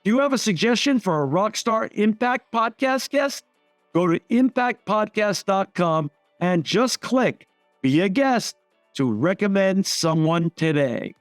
Do you have a suggestion for a Rockstar Impact Podcast guest? Go to impactpodcast.com and just click Be a Guest to recommend someone today.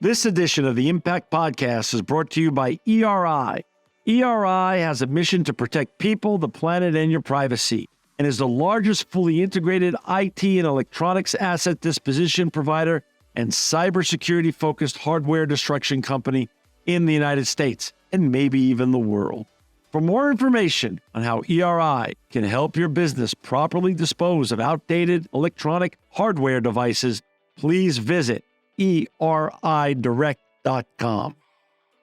This edition of the Impact Podcast is brought to you by ERI. ERI has a mission to protect people, the planet, and your privacy, and is the largest fully integrated IT and electronics asset disposition provider and cybersecurity-focused hardware destruction company in the United States, and maybe even the world. For more information on how ERI can help your business properly dispose of outdated electronic hardware devices, please visit eridirect.com.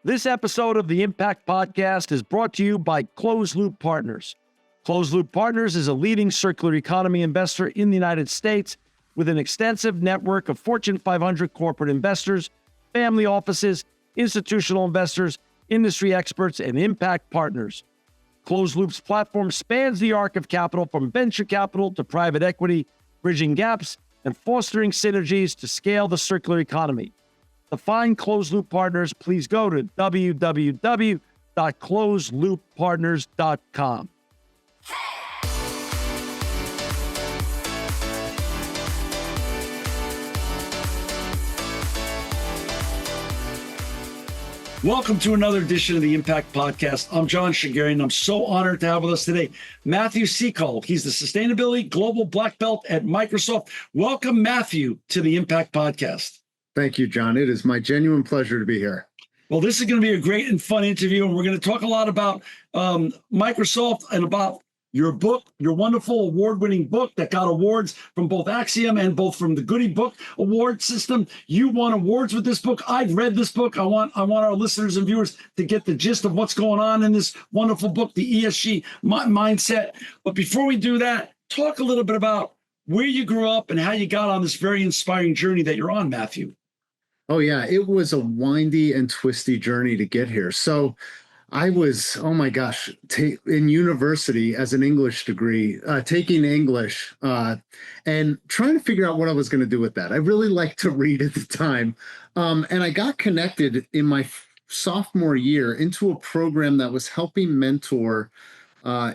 This episode of the Impact Podcast is brought to you by Closed Loop Partners. Closed Loop Partners is a leading circular economy investor in the United States with an extensive network of Fortune 500 corporate investors, family offices, institutional investors, industry experts, and impact partners. Closed Loop's platform spans the arc of capital from venture capital to private equity, bridging gaps and fostering synergies to scale the circular economy. To find Closed Loop Partners, please go to www.closedlooppartners.com. Welcome to another edition of the Impact Podcast. I'm John Shigarian. I'm so honored to have with us today Matthew Sekol. He's the Sustainability Global Black Belt at Microsoft. Welcome, Matthew, to the Impact Podcast. Thank you, John. It is my genuine pleasure to be here. Well, this is going to be a great and fun interview, and we're going to talk a lot about Microsoft and about your book, your wonderful award-winning book that got awards from both Axiom and both from the Goody Book Award system. You won awards with this book. I've read this book. I want our listeners and viewers to get the gist of what's going on in this wonderful book, the ESG mindset. But before we do that, talk a little bit about where you grew up and how you got on this very inspiring journey that you're on, Matthew. Oh, yeah. It was a windy and twisty journey to get here. So I was, oh my gosh, in university as an English degree, taking English and trying to figure out what I was going to do with that. I really liked to read at the time. And I got connected in my sophomore year into a program that was helping mentor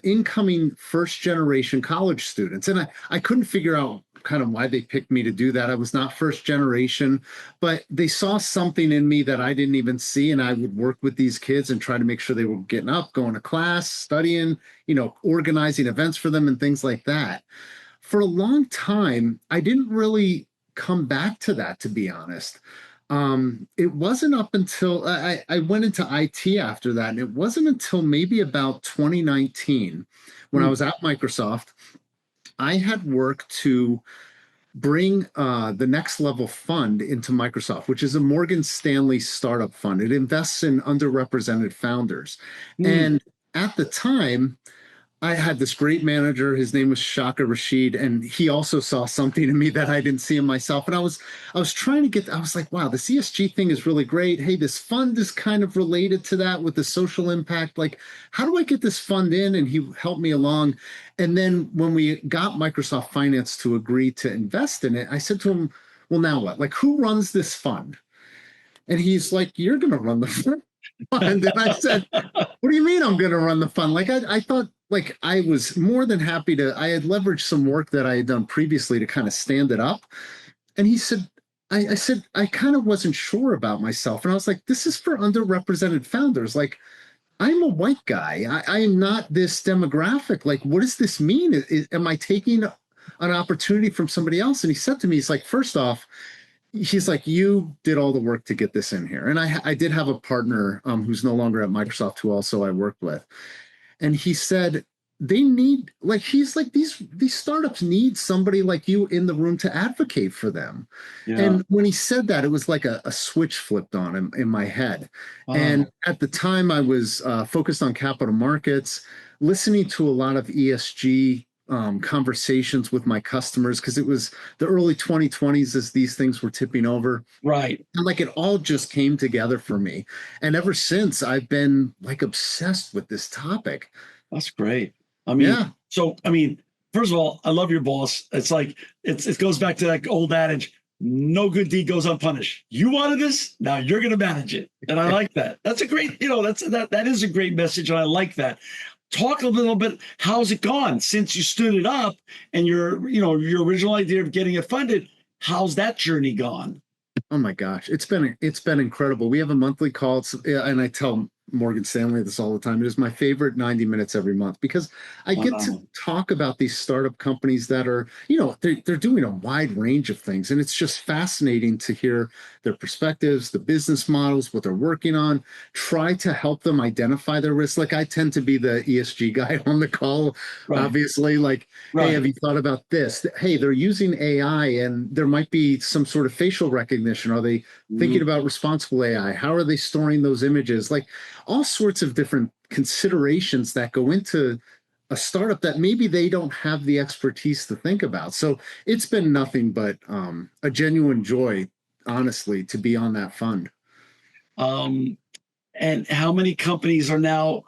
incoming first generation college students. And I couldn't figure out kind of why they picked me to do that. I was not first generation, but they saw something in me that I didn't even see. And I would work with these kids and try to make sure they were getting up, going to class, studying, organizing events for them and things like that. For a long time, I didn't really come back to that, to be honest. It wasn't up until I went into IT after that. And it wasn't until maybe about 2019 when I was at Microsoft, I had worked to bring the Next Level Fund into Microsoft, which is a Morgan Stanley startup fund. It invests in underrepresented founders. And at the time, I had this great manager. His name was Shaka Rashid, and he also saw something in me that I didn't see in myself. And I was trying to I was like, wow, this ESG thing is really great. Hey, this fund is kind of related to that with the social impact. Like, how do I get this fund in? And he helped me along. And then when we got Microsoft Finance to agree to invest in it, I said to him, well, now what? Like, who runs this fund? And he's like, you're going to run the fund. And then I said, what do you mean I'm going to run the fund? Like, I thought, like, I was more than happy I had leveraged some work that I had done previously to kind of stand it up. And he said, I said, I kind of wasn't sure about myself. And I was like, this is for underrepresented founders. Like, I'm a white guy. I am not this demographic. Like, what does this mean? Am I taking an opportunity from somebody else? And he said to me, he's like, first off, he's like, you did all the work to get this in here. And I did have a partner who's no longer at Microsoft who also I worked with. And he said, they need, like, he's like, these startups need somebody like you in the room to advocate for them. Yeah. And when he said that, it was like a switch flipped on in my head. And at the time I was focused on capital markets, listening to a lot of ESG conversations with my customers, because it was the early 2020s as these things were tipping over. Right. And like it all just came together for me. And ever since I've been like obsessed with this topic. That's great. I mean, yeah. So, I mean, first of all, I love your boss. It's like, it goes back to that old adage, no good deed goes unpunished. You wanted this, now you're going to manage it, and I like that. That's a great, that is a great message, and I like that. Talk a little bit. How's it gone since you stood it up, and your original idea of getting it funded? How's that journey gone? Oh my gosh, it's been incredible. We have a monthly call, and I tell Morgan Stanley this all the time. It is my favorite 90 minutes every month because I get to Wow. talk about these startup companies that are, they're doing a wide range of things, and it's just fascinating to hear their perspectives, the business models, what they're working on. Try to help them identify their risks. Like I tend to be the ESG guy on the call, Right. obviously. Like, hey, have Right. you thought about this? Hey, they're using AI, and there might be some sort of facial recognition. Are they thinking Mhm. about responsible AI? How are they storing those images? Like all sorts of different considerations that go into a startup that maybe they don't have the expertise to think about. So it's been nothing but a genuine joy, honestly, to be on that fund. Um, and how many companies are now,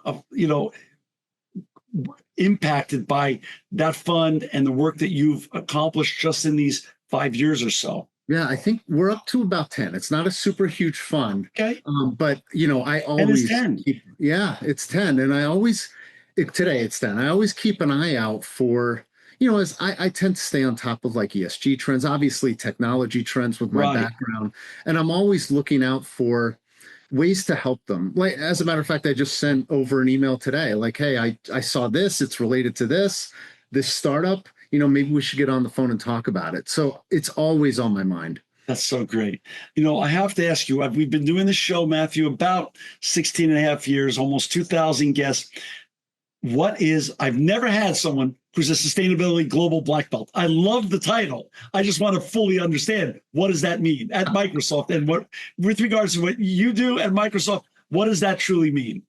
impacted by that fund and the work that you've accomplished just in these 5 years or so? Yeah, I think we're up to about 10. It's not a super huge fund, Okay. but I And it's always 10. keep, yeah, it's 10. And today it's 10. I always keep an eye out for, as I tend to stay on top of like ESG trends, obviously technology trends with my Right. background. And I'm always looking out for ways to help them. Like, as a matter of fact, I just sent over an email today, like, hey, I saw this, it's related to this startup, maybe we should get on the phone and talk about it. So it's always on my mind. That's so great. I have to ask you, we've been doing this show, Matthew, about 16 and a half years, almost 2,000 guests. I've never had someone who's a sustainability global black belt. I love the title. I just want to fully understand, what does that mean at Microsoft, and with regards to what you do at Microsoft, what does that truly mean?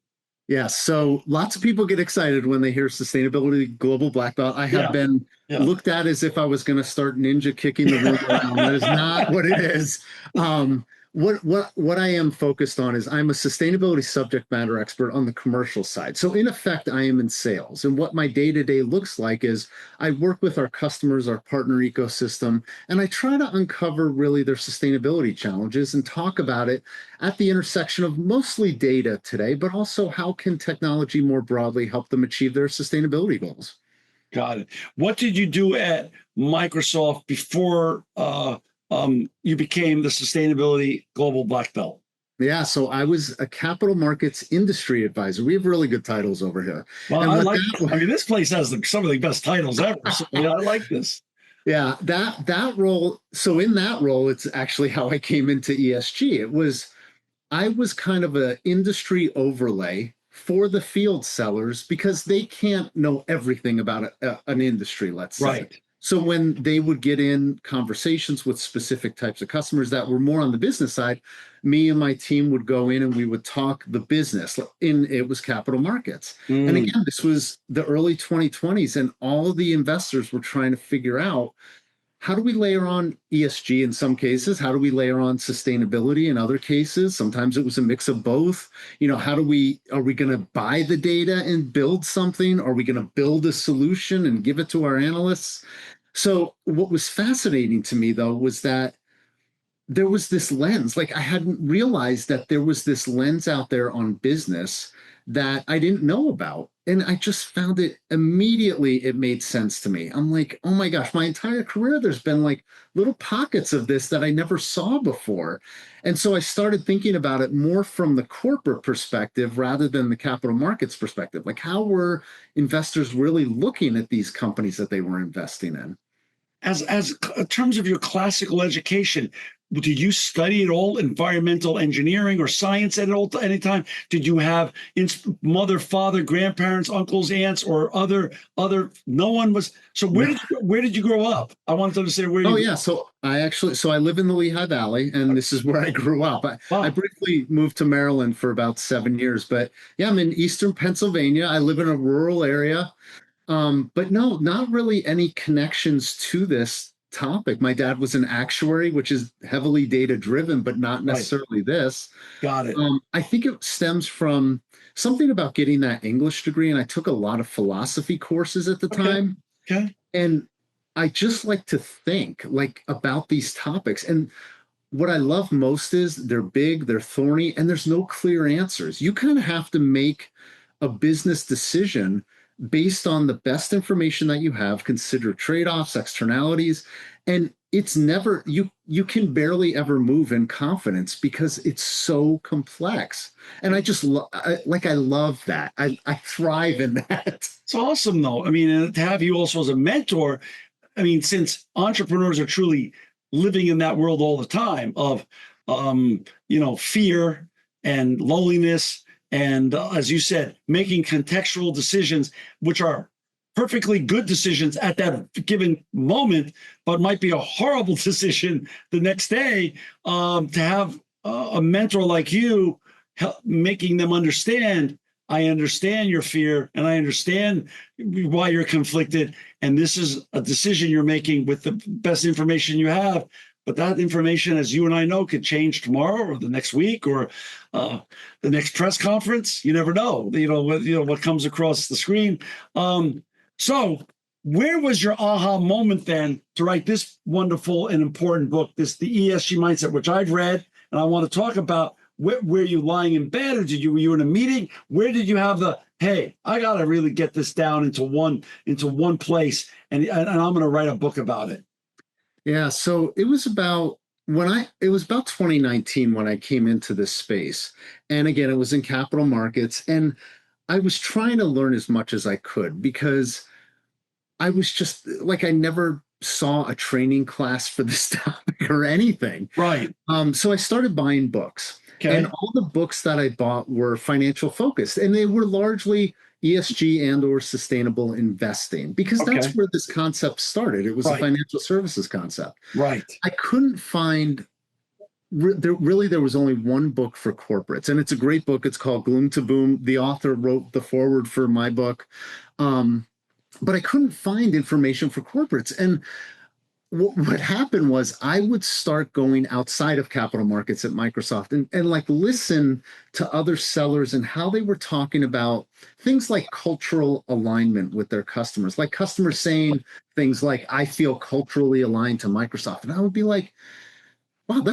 Yeah, so lots of people get excited when they hear sustainability global black belt. I have Yeah. been Yeah. looked at as if I was going to start ninja kicking the room around. That is not what it is. What I am focused on is I'm a sustainability subject matter expert on the commercial side. So in effect, I am in sales, and what my day to day looks like is I work with our customers, our partner ecosystem, and I try to uncover really their sustainability challenges and talk about it at the intersection of mostly data today, but also how can technology more broadly help them achieve their sustainability goals. Got it. What did you do at Microsoft before you became the sustainability global black belt? Yeah, so I was a capital markets industry advisor. We have really good titles over here. Well, And I what like. I that mean, this place has some of the best titles ever. So yeah, I like this. Yeah, that role, so in that role, it's actually how I came into ESG. I was kind of an industry overlay for the field sellers because they can't know everything about an industry, let's say. Right. So when they would get in conversations with specific types of customers that were more on the business side, me and my team would go in and we would talk the business. It was capital markets. And Mm, again, this was the early 2020s, and all of the investors were trying to figure out, how do we layer on ESG in some cases? How do we layer on sustainability in other cases? Sometimes it was a mix of both. Are we going to buy the data and build something? Are we going to build a solution and give it to our analysts? So what was fascinating to me though was that there was this lens. Like I hadn't realized that there was this lens out there on business that I didn't know about. And I just found it immediately, it made sense to me. I'm like, oh my gosh, my entire career, there's been like little pockets of this that I never saw before. And so I started thinking about it more from the corporate perspective rather than the capital markets perspective. Like, how were investors really looking at these companies that they were investing in? as in terms of your classical education, did you study at all environmental engineering or science at all any time? Did you have mother, father, grandparents, uncles, aunts, or other? No one was. So No. where did you grow up? I wanted to understand where Oh you. yeah, so I live in the Lehigh Valley, and this is where I grew up. I Wow. briefly moved to Maryland for about 7 years, but yeah, I'm in Eastern Pennsylvania. I live in a rural area, but no, not really any connections to this topic. My dad was an actuary, which is heavily data driven, but not Right. necessarily this. Got it. I think it stems from something about getting that English degree, and I took a lot of philosophy courses at the Okay. time. Okay. And I just like to think like about these topics. And what I love most is they're big, they're thorny, and there's no clear answers. You kind of have to make a business decision based on the best information that you have, consider trade-offs, externalities, and it's never you can barely ever move in confidence because it's so complex. And I just I love that. I thrive in that. It's awesome, though. I mean, and to have you also as a mentor, I mean, since entrepreneurs are truly living in that world all the time of, fear and loneliness, and as you said, making contextual decisions, which are perfectly good decisions at that given moment, but might be a horrible decision the next day. To have a mentor like you making them understand, I understand your fear and I understand why you're conflicted. And this is a decision you're making with the best information you have. But that information, as you and I know, could change tomorrow or the next week or the next press conference. You never know, what comes across the screen. So where was your aha moment then to write this wonderful and important book, the ESG Mindset, which I've read and I want to talk about? Were you lying in bed, or were you in a meeting? Where did you have the, hey, I got to really get this down into one place, and I'm going to write a book about it? Yeah, so it was about 2019 when I came into this space. And again, it was in capital markets, and I was trying to learn as much as I could because I was just like, I never saw a training class for this topic or anything. Right. So I started buying books. Okay. And all the books that I bought were financial focused, and they were largely ESG and or sustainable investing because that's where this concept started. It was a financial services concept. Right. I couldn't find there was only one book for corporates, and it's a great book. It's called Gloom to Boom. The author wrote the foreword for my book. But I couldn't find information for corporates. And what happened was I would start going outside of capital markets at Microsoft and like listen to other sellers and how they were talking about things like cultural alignment with their customers, like customers saying things like, I feel culturally aligned to Microsoft. And I would be like, wow,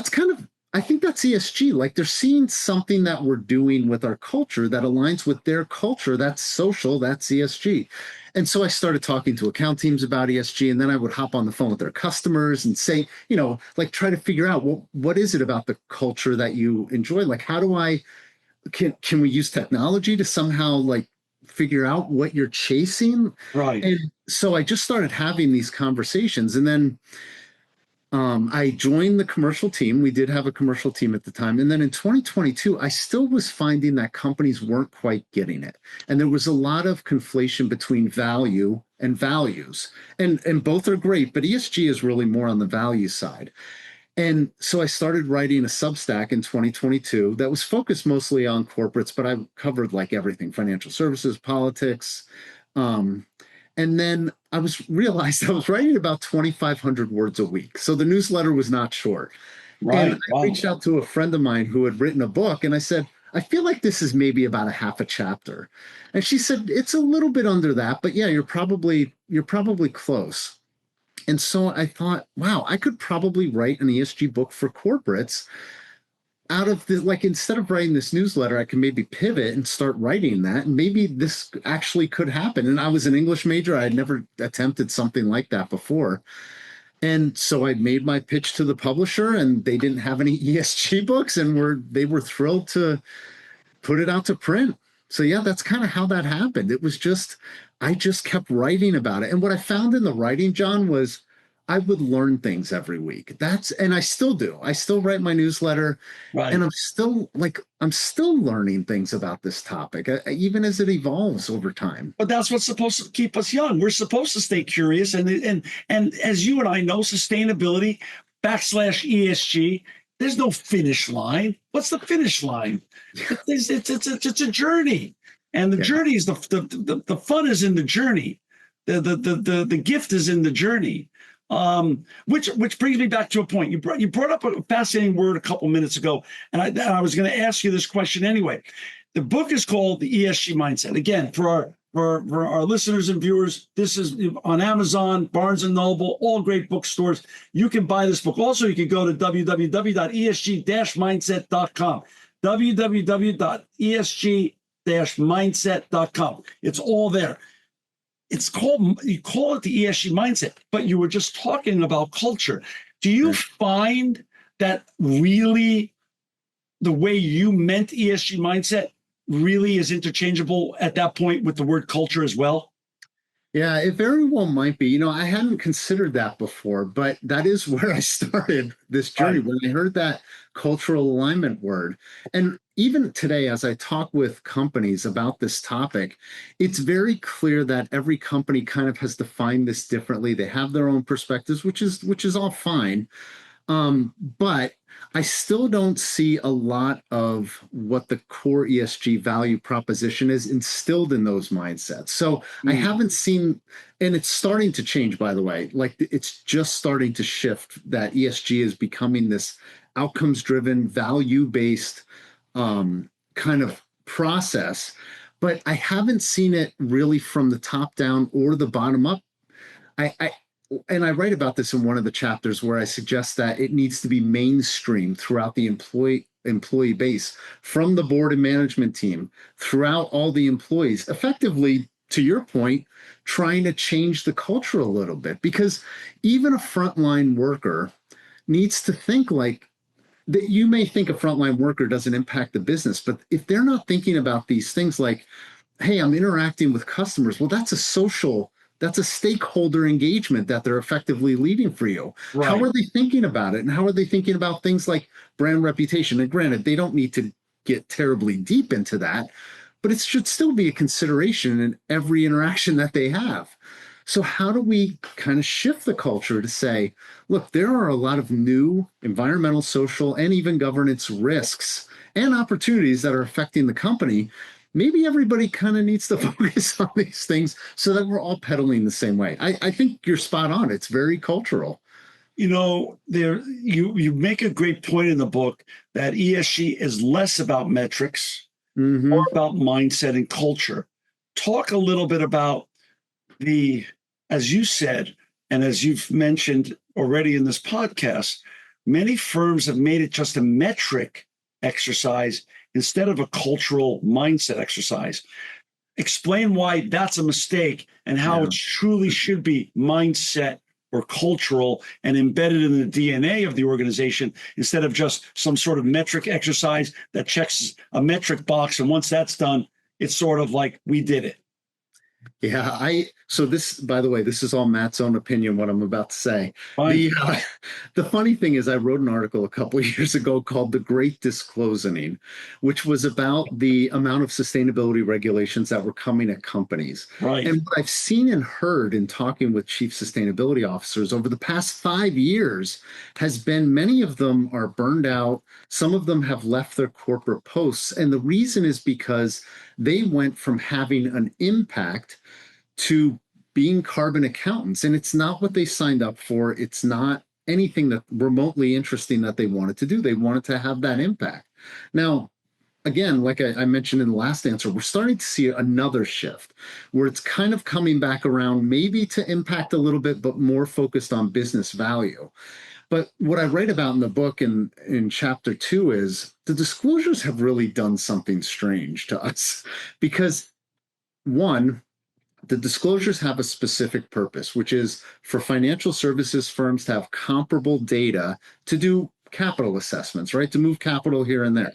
I think that's ESG. Like they're seeing something that we're doing with our culture that aligns with their culture. That's social, that's ESG. And so I started talking to account teams about ESG, and then I would hop on the phone with their customers and say, like try to figure out what is it about the culture that you enjoy? Like, how do can we use technology to somehow like figure out what you're chasing? Right. And so I just started having these conversations, and then I joined the commercial team. We did have a commercial team at the time. And then in 2022, I still was finding that companies weren't quite getting it. And there was a lot of conflation between value and values. And both are great, but ESG is really more on the value side. And so I started writing a Substack in 2022 that was focused mostly on corporates, but I covered like everything, financial services, politics, and then realized I was writing about 2,500 words a week. So the newsletter was not short. Right. And I reached out to a friend of mine who had written a book, and I said, I feel like this is maybe about a half a chapter. And she said, it's a little bit under that, but yeah, you're probably close. And so I thought, wow, I could probably write an ESG book for corporates out of the, like, instead of writing this newsletter, I can maybe pivot and start writing that. And maybe this actually could happen. And I was an English major. I had never attempted something like that before. And so I made my pitch to the publisher, and they didn't have any ESG books, and they were thrilled to put it out to print. So yeah, that's kind of how that happened. I just kept writing about it. And what I found in the writing, John, was I would learn things every week. And I still do. I still write my newsletter, Right. and I'm still learning things about this topic, even as it evolves over time. But that's what's supposed to keep us young. We're supposed to stay curious. And as you and I know, sustainability / ESG, there's no finish line. What's the finish line? It's a journey. And the journey is the fun is in the journey. The gift is in the journey. Which brings me back to a point. You brought up a fascinating word a couple minutes ago, and I was going to ask you this question anyway. The book is called The ESG Mindset. Again, for our for our listeners and viewers, this is on Amazon, Barnes and Noble, all great bookstores. You can buy this book. Also, you can go to www.esg-mindset.com. www.esg-mindset.com. It's all there. It's called, you call it the ESG mindset, but you were just talking about culture. Do you find that really the way you meant ESG mindset really is interchangeable at that point with the word culture as well? Yeah, it very well might be. I hadn't considered that before, but that is where I started this journey when I heard that cultural alignment word. And even today, as I talk with companies about this topic, it's very clear that every company kind of has defined this differently. They have their own perspectives, which is all fine. But I still don't see a lot of what the core ESG value proposition is instilled in those mindsets. So I haven't seen, and it's starting to change, by the way, like it's just starting to shift that ESG is becoming this outcomes driven, value based kind of process. But I haven't seen it really from the top down or the bottom up. And I write about this in one of the chapters where I suggest that it needs to be mainstream throughout the employee base, from the board and management team, throughout all the employees, effectively, to your point, trying to change the culture a little bit. Because even a frontline worker needs to think like that. You may think a frontline worker doesn't impact the business, but if they're not thinking about these things like, hey, I'm interacting with customers, well, that's a stakeholder engagement that they're effectively leading for you. Right. How are they thinking about it? And how are they thinking about things like brand reputation? And granted, they don't need to get terribly deep into that, but it should still be a consideration in every interaction that they have. So how do we kind of shift the culture to say, look, there are a lot of new environmental, social, and even governance risks and opportunities that are affecting the company. Maybe everybody kind of needs to focus on these things so that we're all pedaling the same way. I think you're spot on. It's very cultural. You make a great point in the book that ESG is less about metrics, more about mindset and culture. Talk a little bit about as you said, and as you've mentioned already in this podcast, many firms have made it just a metric exercise instead of a cultural mindset exercise. Explain why that's a mistake and how it truly should be mindset or cultural and embedded in the DNA of the organization instead of just some sort of metric exercise that checks a metric box. And once that's done, it's sort of like we did it. Yeah, so this, by the way, this is all Matt's own opinion, what I'm about to say. The funny thing is I wrote an article a couple of years ago called The Great Disclosing, which was about the amount of sustainability regulations that were coming at companies. Right. And what I've seen and heard in talking with chief sustainability officers over the past 5 years has been many of them are burned out. Some of them have left their corporate posts. And the reason is because they went from having an impact to being carbon accountants. And it's not what they signed up for. It's not anything that remotely interesting that they wanted to do. They wanted to have that impact. Now, again, like I mentioned in the last answer, we're starting to see another shift where it's kind of coming back around, maybe to impact a little bit, but more focused on business value. But what I write about in the book in chapter 2 is the disclosures have really done something strange to us because, one, the disclosures have a specific purpose, which is for financial services firms to have comparable data to do capital assessments, right? To move capital here and there.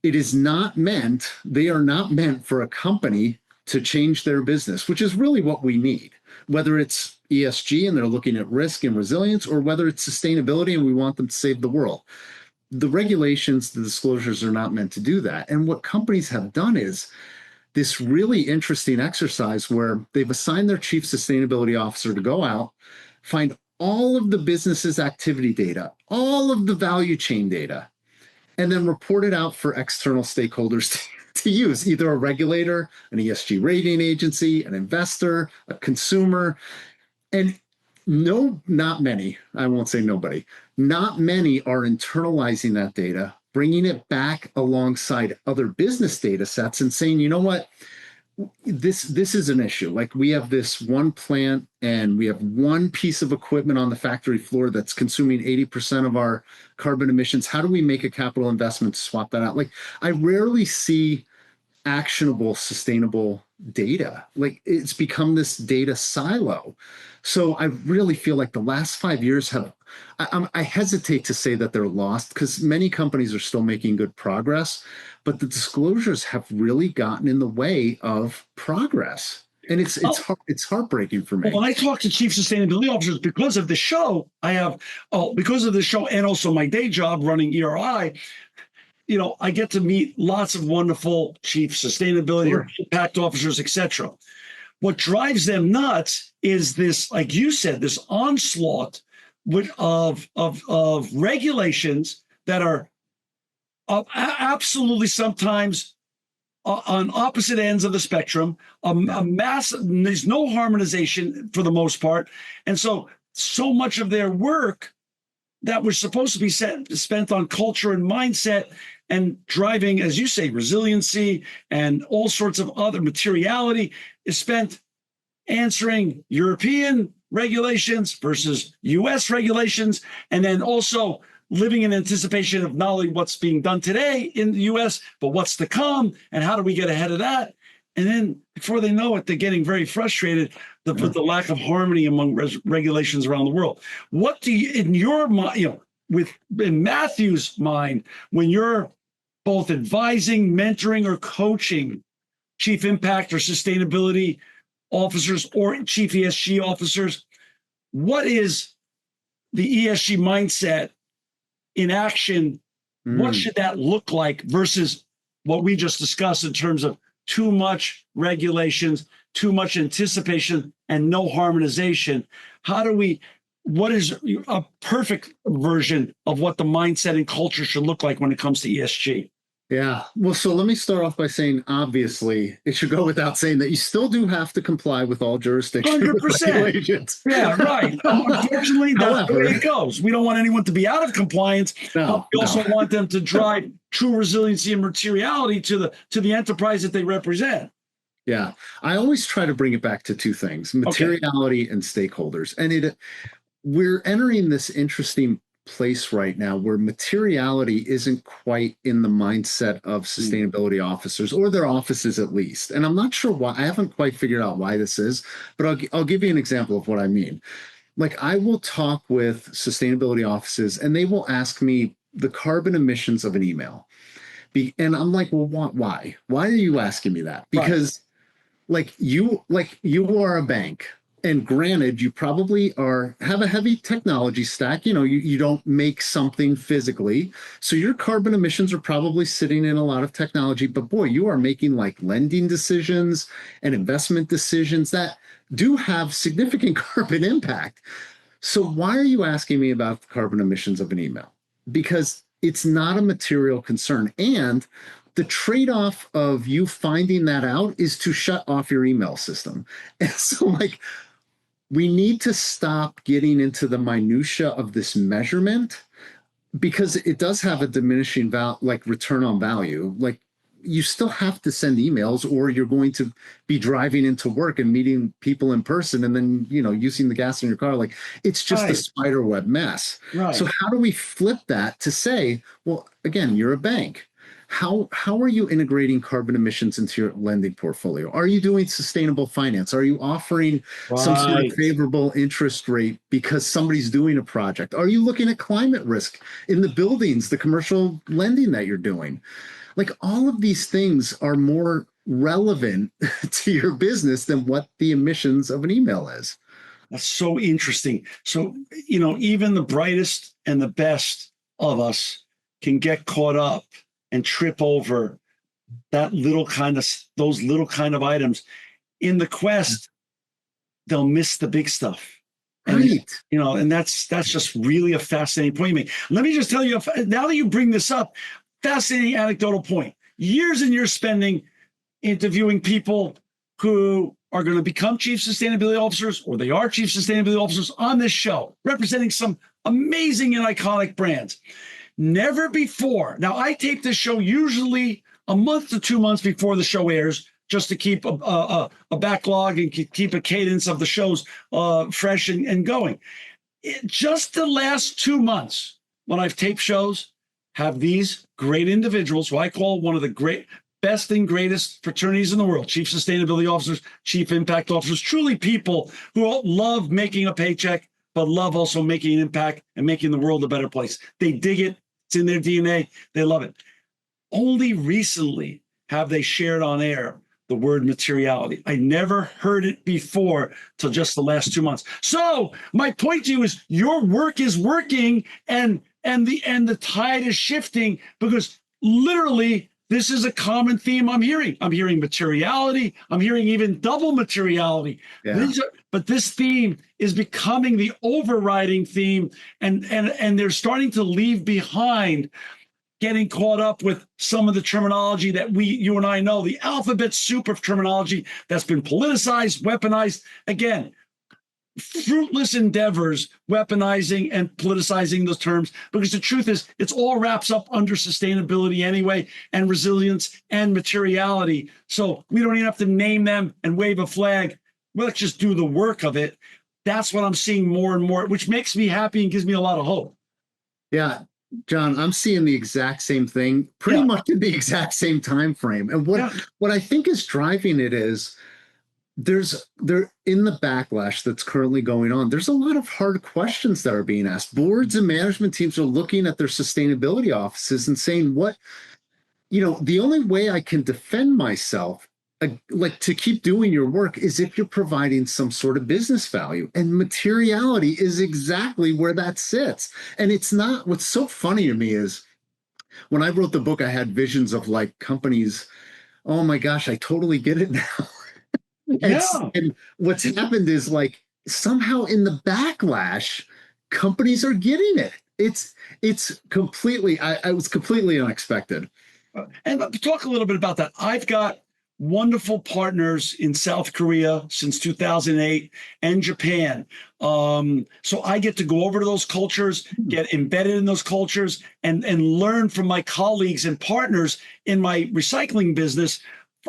They are not meant for a company to change their business, which is really what we need, whether it's ESG and they're looking at risk and resilience, or whether it's sustainability and we want them to save the world. The regulations, the disclosures are not meant to do that. And what companies have done is this really interesting exercise where they've assigned their chief sustainability officer to go out, find all of the business's activity data, all of the value chain data, and then report it out for external stakeholders to use, either a regulator, an ESG rating agency, an investor, a consumer. And not many, I won't say nobody, not many are internalizing that data, bringing it back alongside other business data sets and saying, you know what, this is an issue. Like we have this one plant and we have one piece of equipment on the factory floor that's consuming 80% of our carbon emissions. How do we make a capital investment to swap that out? Like I rarely see actionable, sustainable data. Like it's become this data silo. So I really feel like the last 5 years have, I hesitate to say that they're lost because many companies are still making good progress, but the disclosures have really gotten in the way of progress. And it's heartbreaking for me. Well, when I talk to chief sustainability officers because of the show, because of the show and also my day job running ERI, I get to meet lots of wonderful chief sustainability or impact officers, etc. What drives them nuts is this, like you said, this onslaught of regulations that are absolutely sometimes on opposite ends of the spectrum. A mass, there's no harmonization for the most part, and so much of their work that was supposed to be spent on culture and mindset and driving, as you say, resiliency and all sorts of other materiality is spent answering European regulations versus US regulations, and then also living in anticipation of not only what's being done today in the US, but what's to come and how do we get ahead of that? And then before they know it, they're getting very frustrated with the lack of harmony among regulations around the world. What do you, in your mind, in Matthew's mind, when you're both advising, mentoring, or coaching chief impact or sustainability officers or chief ESG officers, what is the ESG mindset in action? What should that look like versus what we just discussed in terms of too much regulations, too much anticipation, and no harmonization? What is a perfect version of what the mindset and culture should look like when it comes to ESG? Yeah. Well, so let me start off by saying, obviously, it should go without saying that you still do have to comply with all jurisdiction 100%. regulations. Yeah, right. Unfortunately, that's the way it goes. We don't want anyone to be out of compliance, but we also want them to drive true resiliency and materiality to the enterprise that they represent. Yeah. I always try to bring it back to two things, materiality and stakeholders. And we're entering this interesting place right now where materiality isn't quite in the mindset of sustainability officers or their offices at least. And I'm not sure why. I haven't quite figured out why this is, but I'll give you an example of what I mean. Like I will talk with sustainability offices and they will ask me the carbon emissions of an email. And I'm like, well, why? Why are you asking me that? Because you are a bank. And granted, you probably have a heavy technology stack. You don't make something physically. So your carbon emissions are probably sitting in a lot of technology. But boy, you are making like lending decisions and investment decisions that do have significant carbon impact. So why are you asking me about the carbon emissions of an email? Because it's not a material concern. And the trade-off of you finding that out is to shut off your email system. And so we need to stop getting into the minutia of this measurement because it does have a diminishing return on value. Like you still have to send emails or you're going to be driving into work and meeting people in person and then, using the gas in your car. Like it's just a spider web mess. Right. So how do we flip that to say, well, again, you're a bank. How are you integrating carbon emissions into your lending portfolio? Are you doing sustainable finance? Are you offering some sort of favorable interest rate because somebody's doing a project? Are you looking at climate risk in the buildings, the commercial lending that you're doing? Like all of these things are more relevant to your business than what the emissions of an email is. That's so interesting. So, even the brightest and the best of us can get caught up and trip over those little kind of items. In the quest, they'll miss the big stuff. And, and that's just really a fascinating point you make. Let me just tell you, now that you bring this up, fascinating anecdotal point. Years and years spending interviewing people who are going to become chief sustainability officers, or they are chief sustainability officers on this show, representing some amazing and iconic brands. Never before. Now, I tape this show usually a month to 2 months before the show airs just to keep a backlog and keep a cadence of the shows fresh and going. Just the last 2 months, when I've taped shows, have these great individuals who I call one of the best and greatest fraternities in the world, chief sustainability officers, chief impact officers, truly people who love making a paycheck, but love also making an impact and making the world a better place. They dig it. It's in their DNA. They love it. Only recently have they shared on air the word materiality. I never heard it before till just the last 2 months. So my point to you is your work is working and the tide is shifting, because literally this is a common theme I'm hearing. I'm hearing materiality. I'm hearing even double materiality. Yeah. But this theme is becoming the overriding theme, and they're starting to leave behind getting caught up with some of the terminology that you and I know, the alphabet soup of terminology that's been politicized, weaponized. Again, fruitless endeavors, weaponizing and politicizing those terms, because the truth is it's all wraps up under sustainability anyway, and resilience and materiality. So we don't even have to name them and wave a flag. Well, let's just do the work of it. That's what I'm seeing more and more, which makes me happy and gives me a lot of hope. Yeah. John, I'm seeing the exact same thing, pretty much in the exact same time frame. And what I think is driving it is there in the backlash that's currently going on, there's a lot of hard questions that are being asked. Boards and management teams are looking at their sustainability offices and saying, the only way I can defend myself, like to keep doing your work, is if you're providing some sort of business value. And materiality is exactly where that sits. And it's not, what's so funny to me is when I wrote the book, I had visions of like companies. Oh my gosh, I totally get it now. And what's happened is like somehow in the backlash, companies are getting it. It's completely, I was completely unexpected. And talk a little bit about that. I've got wonderful partners in South Korea since 2008 and Japan. So I get to go over to those cultures, get embedded in those cultures, and learn from my colleagues and partners in my recycling business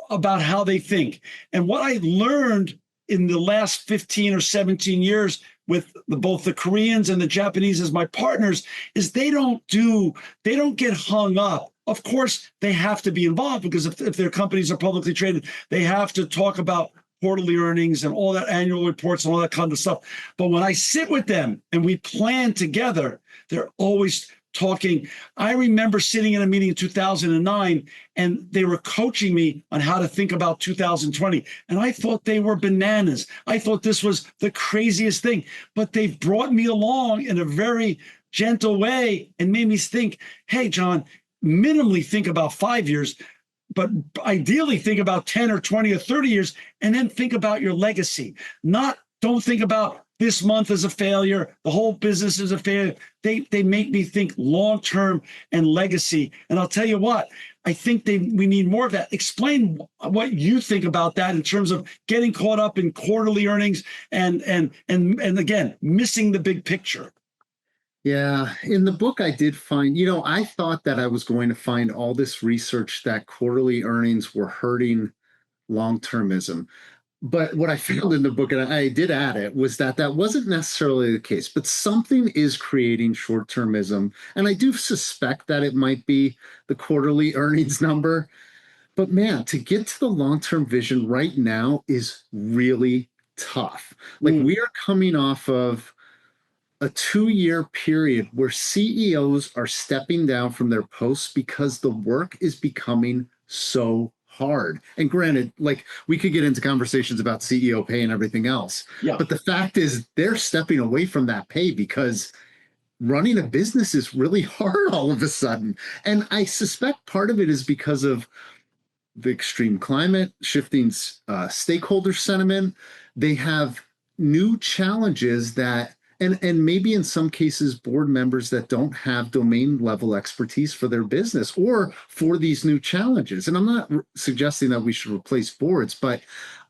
about how they think. And what I learned in the last 15 or 17 years with both the Koreans and the Japanese as my partners is they don't get hung up. Of course, they have to be involved, because if their companies are publicly traded, they have to talk about quarterly earnings and all that, annual reports and all that kind of stuff. But when I sit with them and we plan together, they're always talking. I remember sitting in a meeting in 2009, and they were coaching me on how to think about 2020. And I thought they were bananas. I thought this was the craziest thing, but they've brought me along in a very gentle way and made me think, hey, John, minimally think about 5 years, but ideally think about 10 or 20 or 30 years, and then think about your legacy. Don't think about this month as a failure, the whole business is a failure. They make me think long-term and legacy. And I'll tell you what, I think we need more of that. Explain what you think about that in terms of getting caught up in quarterly earnings and again, missing the big picture. Yeah, in the book, I did find, I thought that I was going to find all this research that quarterly earnings were hurting long-termism. But what I found in the book, and I did add it, was that wasn't necessarily the case. But something is creating short-termism. And I do suspect that it might be the quarterly earnings number. But man, to get to the long-term vision right now is really tough. Like we are coming off of a 2-year period where CEOs are stepping down from their posts because the work is becoming so hard. And granted, like we could get into conversations about CEO pay and everything else. Yeah. But the fact is they're stepping away from that pay because running a business is really hard all of a sudden. And I suspect part of it is because of the extreme climate, shifting stakeholder sentiment. They have new challenges that and maybe in some cases, board members that don't have domain level expertise for their business or for these new challenges. And I'm not suggesting that we should replace boards, but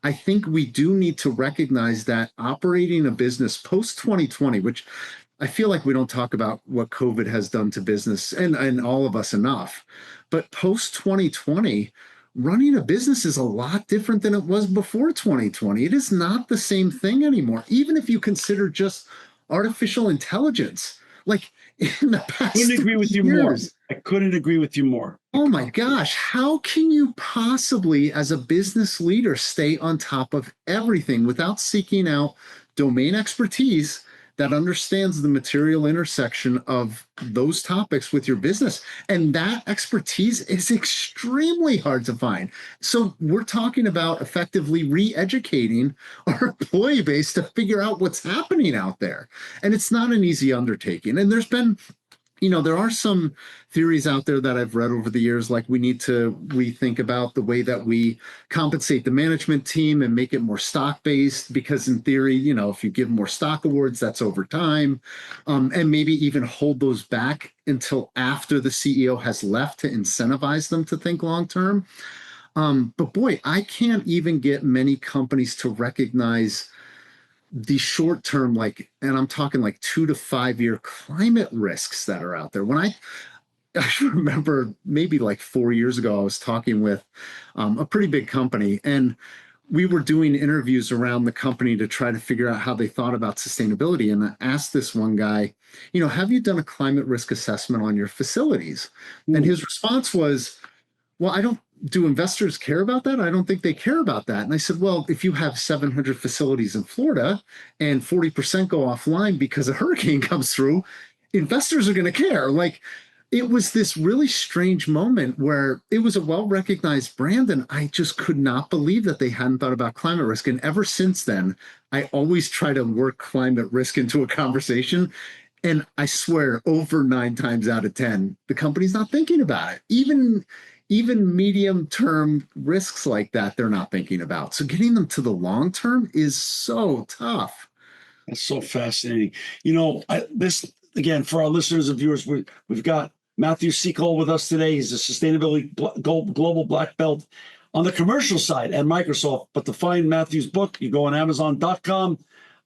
I think we do need to recognize that operating a business post 2020, which I feel like we don't talk about what COVID has done to business and all of us enough, but post 2020, running a business is a lot different than it was before 2020. It is not the same thing anymore. Even if you consider just artificial intelligence, like in the past Couldn't agree 3 with you more. years, I couldn't agree with you more. oh my gosh, how can you possibly, as a business leader, stay on top of everything without seeking out domain expertise that understands the material intersection of those topics with your business? And that expertise is extremely hard to find. So we're talking about effectively re-educating our employee base to figure out what's happening out there. And it's not an easy undertaking. And there's been, there are some theories out there that I've read over the years, like we need to rethink about the way that we compensate the management team and make it more stock based, because in theory, if you give more stock awards, that's over time, and maybe even hold those back until after the CEO has left to incentivize them to think long term. But boy, I can't even get many companies to recognize the short term, and I'm talking like 2 to 5 year climate risks that are out there. I remember maybe like 4 years ago, I was talking with a pretty big company, and we were doing interviews around the company to try to figure out how they thought about sustainability. And I asked this one guy, have you done a climate risk assessment on your facilities? And his response was, well, I don't. Do investors care about that? I don't think they care about that. And I said, well, if you have 700 facilities in Florida and 40% go offline because a hurricane comes through, investors are going to care. Like, it was this really strange moment where it was a well-recognized brand, and I just could not believe that they hadn't thought about climate risk. And ever since then, I always try to work climate risk into a conversation. And I swear, over 9 times out of 10, the company's not thinking about it. Even medium term risks like that, they're not thinking about. So getting them to the long term is so tough. That's so fascinating. This again for our listeners and viewers, we've got Matthew Sekol with us today. He's a sustainability global black belt on the commercial side at Microsoft. But to find Matthew's book, you go on Amazon.com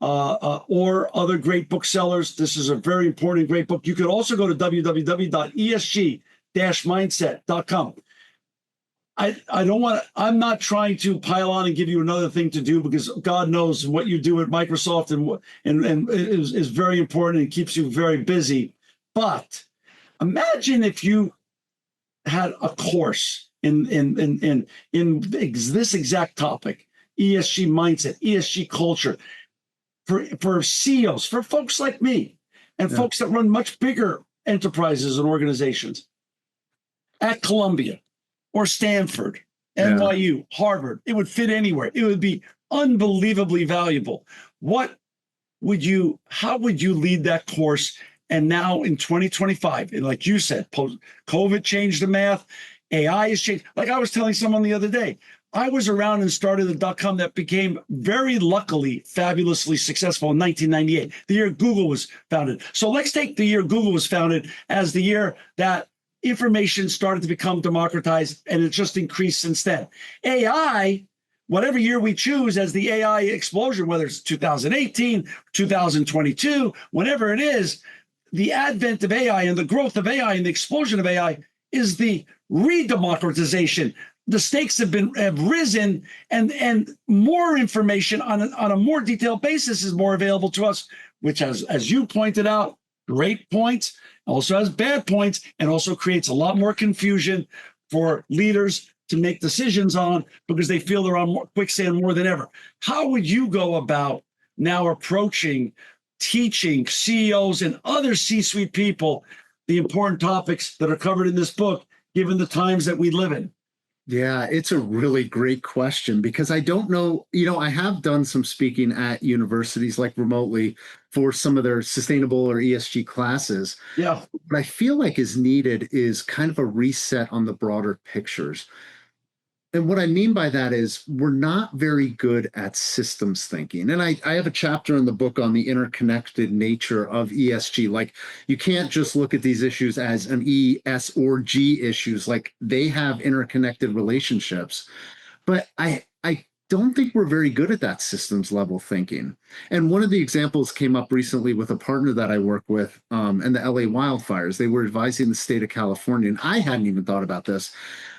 or other great booksellers. This is a very important, great book. You could also go to www.esg-mindset.com. I'm not trying to pile on and give you another thing to do, because God knows what you do at Microsoft and is very important and keeps you very busy. But imagine if you had a course in this exact topic, ESG mindset, ESG culture, for CEOs, for folks like me, and folks that run much bigger enterprises and organizations at Columbia or Stanford, NYU, Harvard. It would fit anywhere. It would be unbelievably valuable. How would you lead that course? And now in 2025, and like you said, COVID changed the math, AI has changed. Like I was telling someone the other day, I was around and started the .com that became very luckily, fabulously successful in 1998, the year Google was founded. So let's take the year Google was founded as the year that information started to become democratized, and it's just increased since then. AI, whatever year we choose as the AI explosion, whether it's 2018, 2022, whenever it is, the advent of AI and the growth of AI and the explosion of AI is the re-democratization. The stakes have risen, and more information on a more detailed basis is more available to us, which as you pointed out, great points, also has bad points, and also creates a lot more confusion for leaders to make decisions on, because they feel they're on quicksand more than ever. How would you go about now approaching teaching CEOs and other C-suite people the important topics that are covered in this book, given the times that we live in? Yeah, it's a really great question, because I don't know, I have done some speaking at universities, like remotely, for some of their sustainable or ESG classes. Yeah. What I feel like is needed is kind of a reset on the broader pictures. And what I mean by that is we're not very good at systems thinking. And I have a chapter in the book on the interconnected nature of ESG. Like, you can't just look at these issues as an E, S, or G issues. Like, they have interconnected relationships. But I don't think we're very good at that systems level thinking. And one of the examples came up recently with a partner that I work with, and the LA wildfires. They were advising the state of California, and I hadn't even thought about this,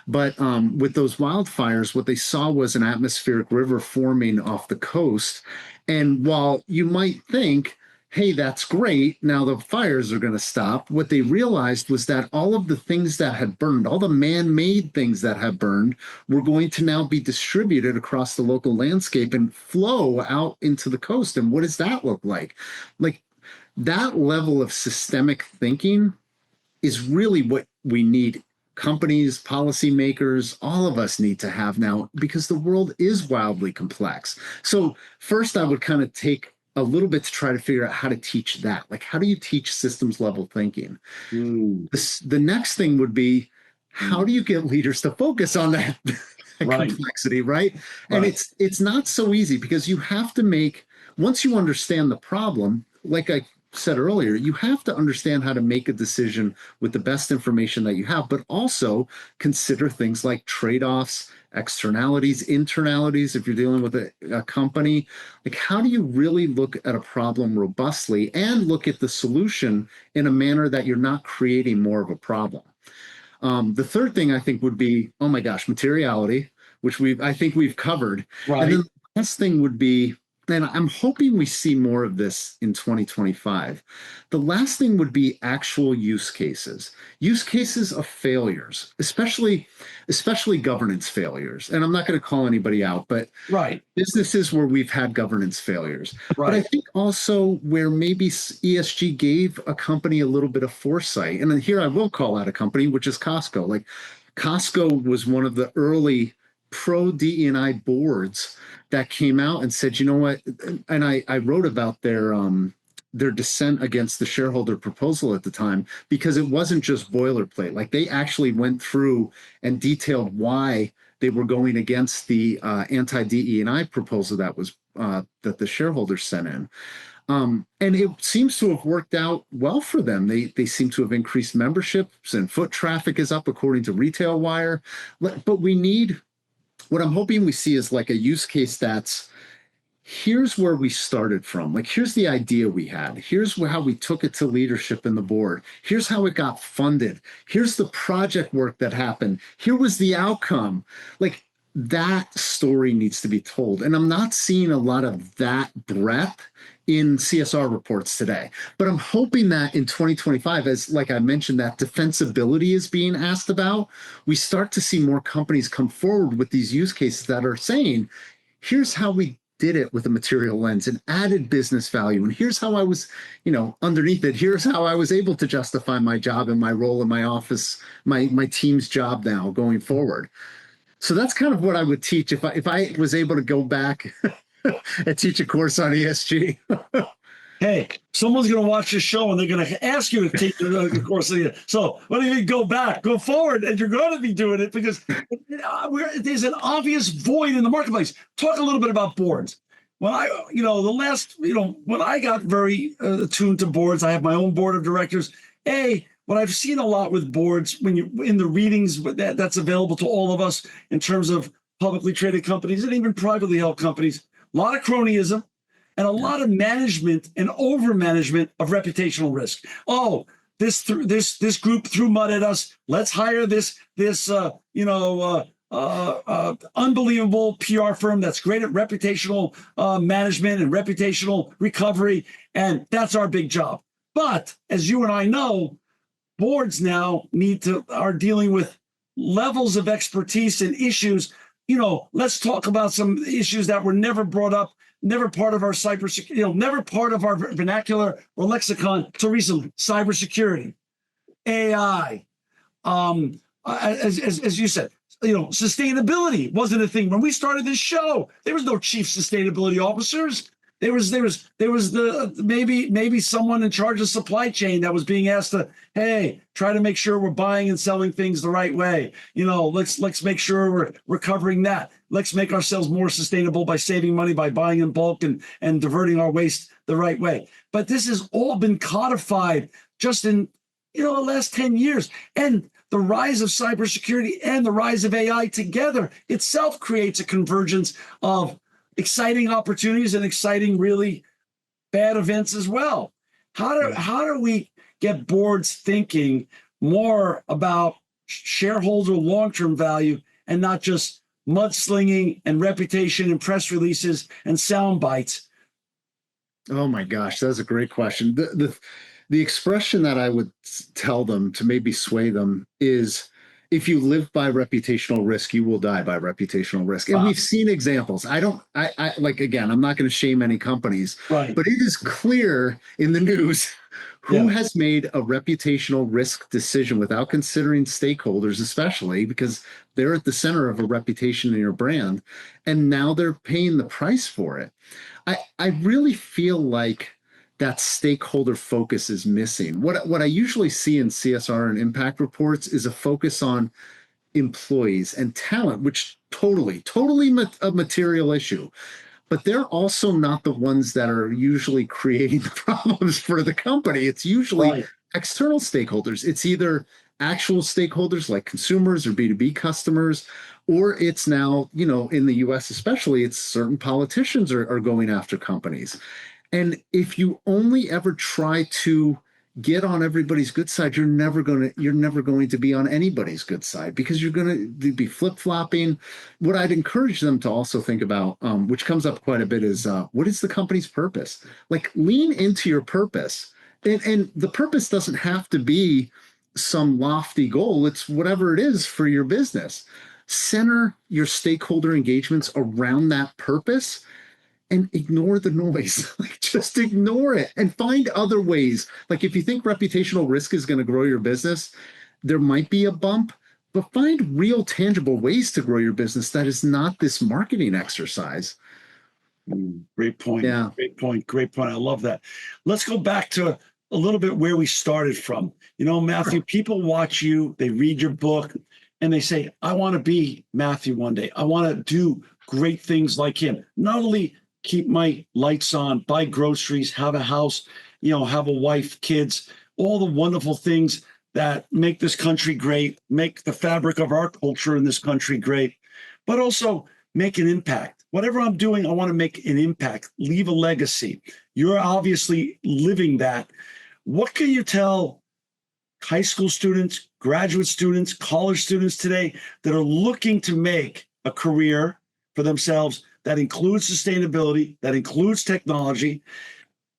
but with those wildfires, what they saw was an atmospheric river forming off the coast. And while you might think, hey, that's great, now the fires are going to stop, what they realized was that all of the things that had burned, all the man made things that had burned, were going to now be distributed across the local landscape and flow out into the coast. And what does that look like? Like that level of systemic thinking is really what we need. Companies, policymakers, all of us need to have now, because the world is wildly complex. So first I would kind of take a little bit to try to figure out how to teach that. Like, how do you teach systems level thinking? The next thing would be, how do you get leaders to focus on that Right. complexity, right? And it's not so easy, because you have to make, once you understand the problem, like I said earlier, you have to understand how to make a decision with the best information that you have, but also consider things like trade-offs, externalities, internalities. If you're dealing with a company, like, how do you really look at a problem robustly and look at the solution in a manner that you're not creating more of a problem? The third thing I think would be, oh my gosh, materiality, which I think we've covered. Right. And then the last thing would be, and I'm hoping we see more of this in 2025. The last thing would be actual use cases of failures, especially governance failures. And I'm not going to call anybody out, but Right. businesses where we've had governance failures. Right. But I think also where maybe ESG gave a company a little bit of foresight. And then here I will call out a company, which is Costco. Like, Costco was one of the early pro DE&I boards that came out and said, you know what? And I wrote about their dissent against the shareholder proposal at the time, because it wasn't just boilerplate. Like, they actually went through and detailed why they were going against the anti-DE&I proposal that was that the shareholders sent in. And it seems to have worked out well for them. They seem to have increased memberships, and foot traffic is up according to Retail Wire. But we need, what I'm hoping we see is like a use case that's, here's where we started from. Like, here's the idea we had. Here's how we took it to leadership in the board. Here's how it got funded. Here's the project work that happened. Here was the outcome. Like, that story needs to be told. And I'm not seeing a lot of that breadth in CSR reports today. But I'm hoping that in 2025, as like I mentioned, that defensibility is being asked about, we start to see more companies come forward with these use cases that are saying, here's how we did it with a material lens and added business value. And here's how I was, underneath it, here's how I was able to justify my job and my role in my office, my team's job now going forward. So that's kind of what I would teach if I was able to go back and teach a course on ESG. Hey, someone's going to watch this show and they're going to ask you to take the course. So what do you mean, go back, go forward, and you're going to be doing it, because there's an obvious void in the marketplace. Talk a little bit about boards. When when I got very attuned to boards, I have my own board of directors. What I've seen a lot with boards, when you in the readings that's available to all of us in terms of publicly traded companies and even privately held companies, a lot of cronyism and a lot of management and over management of reputational risk. Oh, this group threw mud at us. Let's hire this unbelievable PR firm that's great at reputational management and reputational recovery, and that's our big job. But as you and I know, boards now are dealing with levels of expertise and issues. Let's talk about some issues that were never brought up, never part of our cybersecurity, never part of our vernacular or lexicon until recently. Cybersecurity, AI, as you said, sustainability wasn't a thing when we started this show. There was no chief sustainability officers. There was maybe someone in charge of supply chain that was being asked to, hey, try to make sure we're buying and selling things the right way. Let's make sure we're covering that. Let's make ourselves more sustainable by saving money, by buying in bulk and diverting our waste the right way. But this has all been codified just in the last 10 years. And the rise of cybersecurity and the rise of AI together itself creates a convergence of exciting opportunities and exciting, really bad events as well. How do we get boards thinking more about shareholder long-term value and not just mudslinging and reputation and press releases and sound bites? Oh my gosh, that's a great question. The expression that I would tell them to maybe sway them is, if you live by reputational risk, you will die by reputational risk. And Wow. we've seen examples. I like, again, I'm not going to shame any companies, Right. but it is clear in the news who Yeah. has made a reputational risk decision without considering stakeholders, especially because they're at the center of a reputation in your brand, and now they're paying the price for it. I really feel like that stakeholder focus is missing. What I usually see in CSR and impact reports is a focus on employees and talent, which totally a material issue. But they're also not the ones that are usually creating the problems for the company. It's usually Right. external stakeholders. It's either actual stakeholders like consumers or B2B customers, or it's now, in the US especially, it's certain politicians are going after companies. And if you only ever try to get on everybody's good side, you're never going to be on anybody's good side, because you're going to be flip-flopping. What I'd encourage them to also think about, which comes up quite a bit, is what is the company's purpose? Like, lean into your purpose. And the purpose doesn't have to be some lofty goal. It's whatever it is for your business. Center your stakeholder engagements around that purpose and ignore the noise. Like, just ignore it and find other ways. Like, if you think reputational risk is going to grow your business, there might be a bump, but find real tangible ways to grow your business that is not this marketing exercise. Great point. Yeah. Great point. Great point. I love that. Let's go back to a little bit where we started from. Matthew, people watch you, they read your book, and they say, I want to be Matthew one day. I want to do great things like him. Not only keep my lights on, buy groceries, have a house, have a wife, kids, all the wonderful things that make this country great, make the fabric of our culture in this country great, but also make an impact. Whatever I'm doing, I want to make an impact, leave a legacy. You're obviously living that. What can you tell high school students, graduate students, college students today that are looking to make a career for themselves that includes sustainability, that includes technology,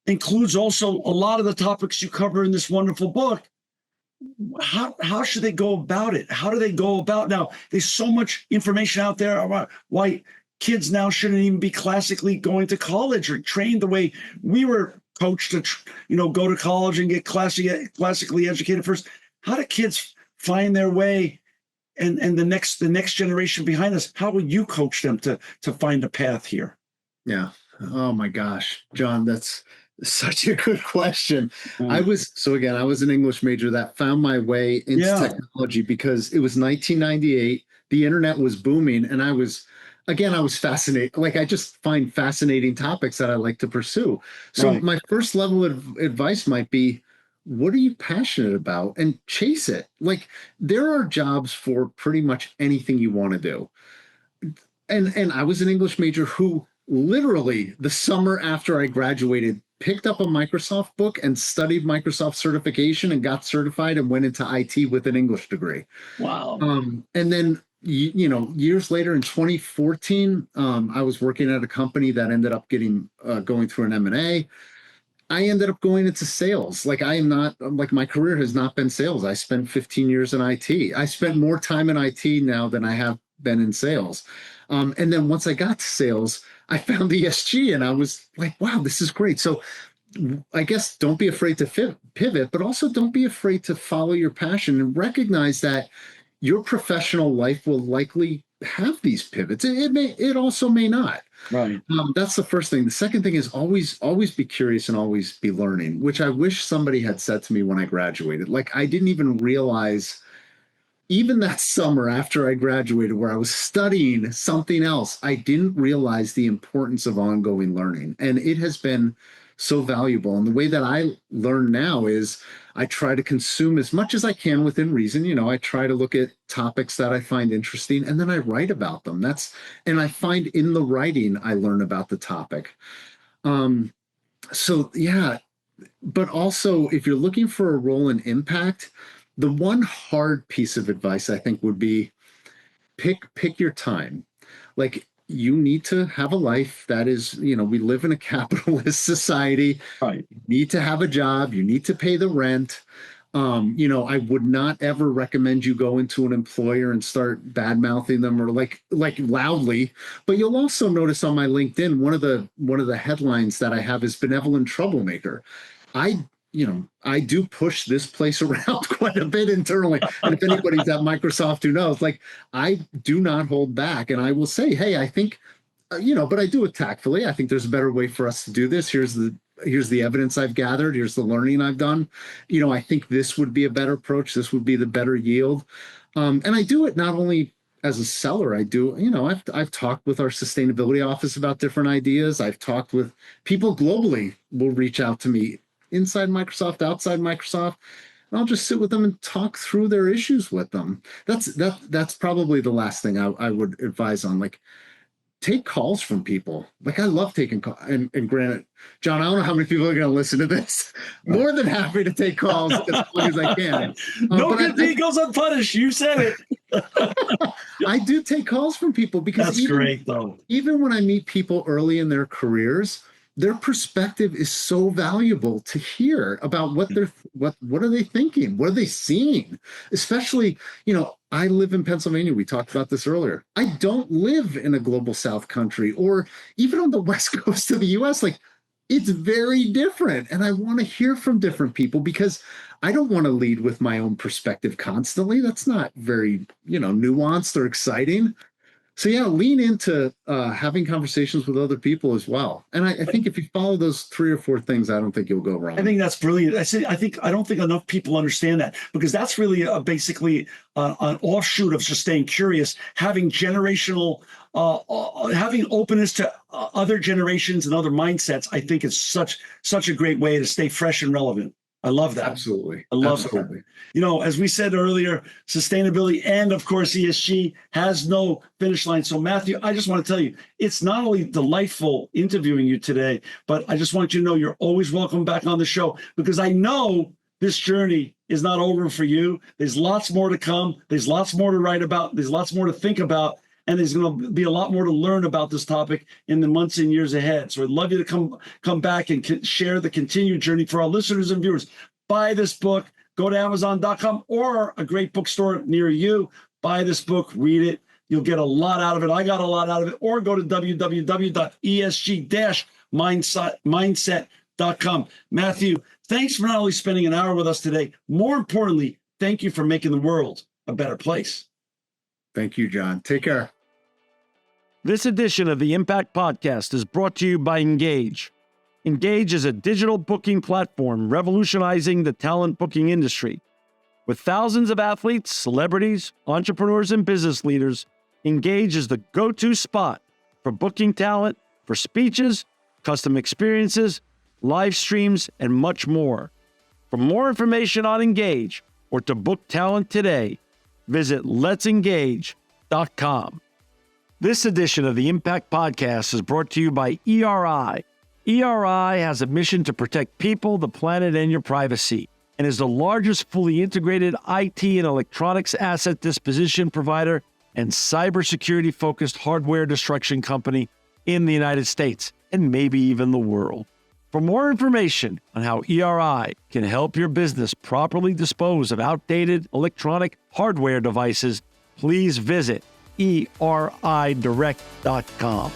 includes also a lot of the topics you cover in this wonderful book? How should they go about it? How do they go about now? There's so much information out there about why kids now shouldn't even be classically going to college or trained the way we were coached to, go to college and get classically educated first. How do kids find their way, and the next generation behind us? How would you coach them to find a path here? Yeah. Oh my gosh, John, that's such a good question. I Mm. was an English major that found my way into Yeah. technology because it was 1998. The internet was booming, and I was fascinated. Like, I just find fascinating topics that I like to pursue. So Right. my first level of advice might be, what are you passionate about, and chase it. Like, there are jobs for pretty much anything you want to do. And I was an English major who literally, the summer after I graduated, picked up a Microsoft book and studied Microsoft certification and got certified and went into IT with an English degree. Wow. And then, years later in 2014, I was working at a company that ended up going through an M&A. I ended up going into sales. Like, I am not, like, my career has not been sales. I spent 15 years in IT. I spent more time in IT now than I have been in sales. And then once I got to sales, I found ESG, and I was like, wow, this is great. So I guess don't be afraid to pivot, but also don't be afraid to follow your passion and recognize that your professional life will likely have these pivots. It also may not. Right. That's the first thing. The second thing is always be curious and always be learning, which I wish somebody had said to me when I graduated. Like, I didn't even realize, even that summer after I graduated, where I was studying something else, I didn't realize the importance of ongoing learning. And it has been so valuable. And the way that I learn now is I try to consume as much as I can within reason. I try to look at topics that I find interesting, and then I write about them. And I find in the writing, I learn about the topic. So yeah, but also if you're looking for a role in impact, the one hard piece of advice I think would be pick your time. Like, you need to have a life that is, we live in a capitalist society. Right. You need to have a job. You need to pay the rent. I would not ever recommend you go into an employer and start bad mouthing them or like loudly. But you'll also notice on my LinkedIn, one of the headlines that I have is benevolent troublemaker. I do push this place around quite a bit internally. And if anybody's at Microsoft who knows, like, I do not hold back. And I will say, hey, I think, but I do it tactfully. I think there's a better way for us to do this. Here's the evidence I've gathered. Here's the learning I've done. I think this would be a better approach. This would be the better yield. And I do it not only as a seller. I've talked with our sustainability office about different ideas. I've talked with people globally will reach out to me inside Microsoft, outside Microsoft, and I'll just sit with them and talk through their issues with them. That's probably the last thing I would advise on. Like, take calls from people. Like, I love taking calls. And granted, John, I don't know how many people are going to listen to this. More than happy to take calls as long as I can. No good deed goes unpunished. You said it. I do take calls from people because that's great, though. Even when I meet people early in their careers, their perspective is so valuable to hear about what are they thinking? What are they seeing? Especially, I live in Pennsylvania. We talked about this earlier. I don't live in a global South country or even on the West Coast of the US. Like, it's very different. And I want to hear from different people because I don't want to lead with my own perspective constantly. That's not very, nuanced or exciting. So yeah, lean into having conversations with other people as well. And I think if you follow those 3 or 4 things, I don't think you'll go wrong. I think that's brilliant. I don't think enough people understand that, because that's really basically an offshoot of just staying curious, having generational, having openness to other generations and other mindsets. I think is such a great way to stay fresh and relevant. I love that. Absolutely. I love that. As we said earlier, sustainability and, of course, ESG has no finish line. So, Matthew, I just want to tell you, it's not only delightful interviewing you today, but I just want you to know you're always welcome back on the show, because I know this journey is not over for you. There's lots more to come. There's lots more to write about. There's lots more to think about. And there's going to be a lot more to learn about this topic in the months and years ahead. So I'd love you to come back and share the continued journey for our listeners and viewers. Buy this book. Go to Amazon.com or a great bookstore near you. Buy this book. Read it. You'll get a lot out of it. I got a lot out of it. Or go to www.esg-mindset.com. Matthew, thanks for not only spending an hour with us today, more importantly, thank you for making the world a better place. Thank you, John. Take care. This edition of the Impact Podcast is brought to you by Engage. Engage is a digital booking platform revolutionizing the talent booking industry. With thousands of athletes, celebrities, entrepreneurs, and business leaders, Engage is the go-to spot for booking talent, for speeches, custom experiences, live streams, and much more. For more information on Engage or to book talent today, visit letsengage.com. This edition of the Impact Podcast is brought to you by ERI. ERI has a mission to protect people, the planet, and your privacy, and is the largest fully integrated IT and electronics asset disposition provider and cybersecurity-focused hardware destruction company in the United States, and maybe even the world. For more information on how ERI can help your business properly dispose of outdated electronic hardware devices, please visit eridirect.com.